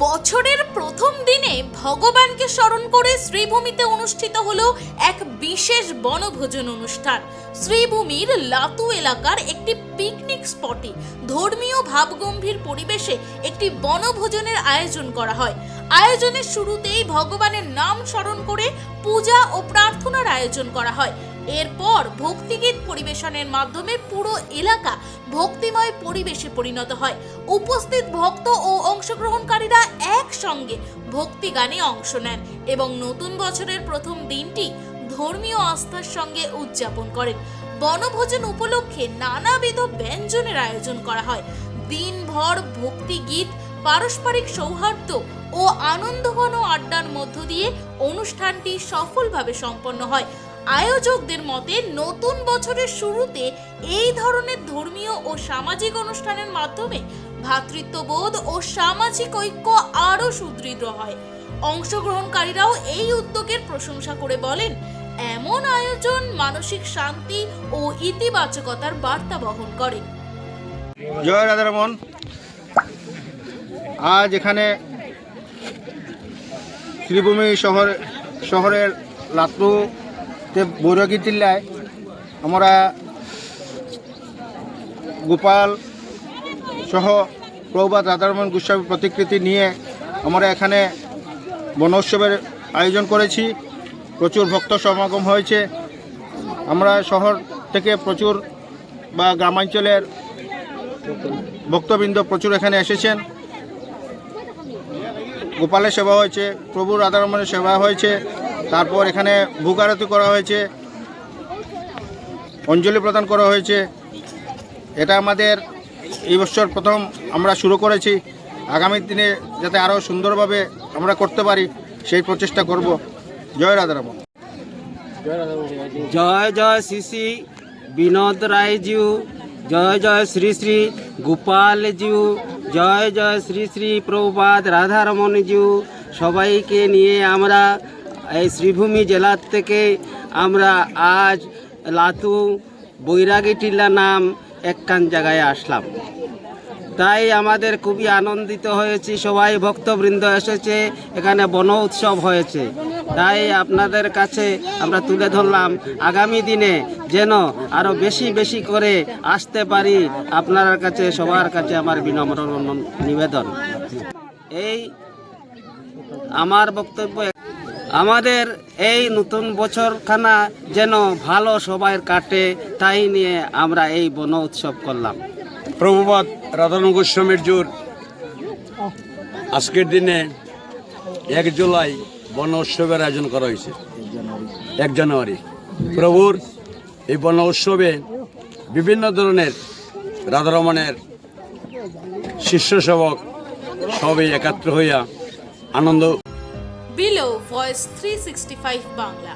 বছরের প্রথম দিনে ভগবানকে স্মরণ করে শ্রীভূমিতে অনুষ্ঠিত হলো এক বিশেষ বনভোজন অনুষ্ঠান। শ্রীভূমির লাতু এলাকার একটি পিকনিক স্পটে ধর্মীয় ভাবগম্ভীর পরিবেশে একটি বনভোজনের আয়োজন করা হয়। আয়োজনের শুরুতেই ভগবানের নাম স্মরণ করে পূজা ও প্রার্থনার আয়োজন করা হয়। এরপর ভক্তিগীত পরিবেশনের মাধ্যমে পুরো এলাকা ভক্তিময় পরিবেশে পরিণত হয়। উপস্থিত ভক্ত ও অংশগ্রহণকারীরা একসঙ্গে ভক্তি গানে অংশ নেন এবং নতুন বছরের প্রথম দিনটি ধর্মীয় আস্থার সঙ্গে উদযাপন করেন। বনভোজন উপলক্ষে নানাবিধ ব্যঞ্জনের আয়োজন করা হয়। দিনভর ভক্তিগীত, পারস্পরিক সৌহার্দ্য ও আনন্দঘন আড্ডার মধ্য দিয়ে অনুষ্ঠানটি সফলভাবে সম্পন্ন হয়। আয়োজকদের মতে নতুন বছরের শুরুতে এই ধরনের ধর্মীয় ও সামাজিক অনুষ্ঠানের মাধ্যমে ভ্রাতৃত্ববোধ ও সামাজিক ঐক্য আরও সুদৃঢ় হয়। অংশগ্রহণকারীরাও এই উদ্যোগের প্রশংসা করে বলেন, এমন আয়োজন মানসিক শান্তি ও ইতিবাচকতার বার্তা বহন করে। জয় রাধারমন। আজ এখানে শ্রীভূমি শহরের লাতুতে বৈরাগী টিল্লায় আমরা গোপাল সহ প্রভুপাদ রাধারমন গোস্বামী প্রতিকৃতি নিয়ে আমরা এখানে বনোৎসবের আয়োজন করেছি। প্রচুর ভক্ত সমাগম হয়েছে। আমরা শহর থেকে প্রচুর বা গ্রামাঞ্চলের ভক্তবৃন্দ প্রচুর এখানে এসেছেন। গোপালের সেবা হয়েছে, প্রভু রাধারমণের সেবা হয়েছে, তারপর এখানে ভোগ আরতি করা হয়েছে, অঞ্জলি প্রদান করা হয়েছে। এটা আমাদের এই বছর প্রথম আমরা শুরু করেছি। আগামী দিনে যাতে আরও সুন্দরভাবে আমরা করতে পারি সেই প্রচেষ্টা করব। জয় রাধারমণ। জয় জয় শ্রী শ্রী বিনোদ রায়জিউ, জয় জয় শ্রী শ্রী গোপালজিউ, জয় জয় শ্রী শ্রী প্রভুপাদ রাধারমণজিউ। সবাইকে নিয়ে আমরা এই শ্রীভূমি জেলার থেকে আমরা আজ লাতু বৈরাগী টিল্লা নাম একখান জায়গায় আসলাম। তাই আমাদের খুবই আনন্দিত হয়েছি। সবাই ভক্তবৃন্দ এসেছে, এখানে বন উৎসব হয়েছে। তাই আপনাদের কাছে আমরা তুলে ধরলাম, আগামী দিনে যেন আরও বেশি বেশি করে আসতে পারি। আপনার কাছে সবার কাছে আমার বিনম্র নিবেদন। এই আমার বক্তব্য, আমাদের এই নতুন বছরখানা যেন ভালো সবাই কাটে, তাই নিয়ে আমরা এই বন উৎসব করলাম। প্রভুপাদ রাধারমণ গোস্বামীর জোর আজকের দিনে 1 জুলাই বন উৎসবের আয়োজন করা হয়েছে। 1 জানুয়ারি প্রভুর এই বন উৎসবে বিভিন্ন ধরনের রাধারমণের শিষ্য সেবক সবাই একাত্র হইয়া আনন্দ। Below voice 365 Bangla.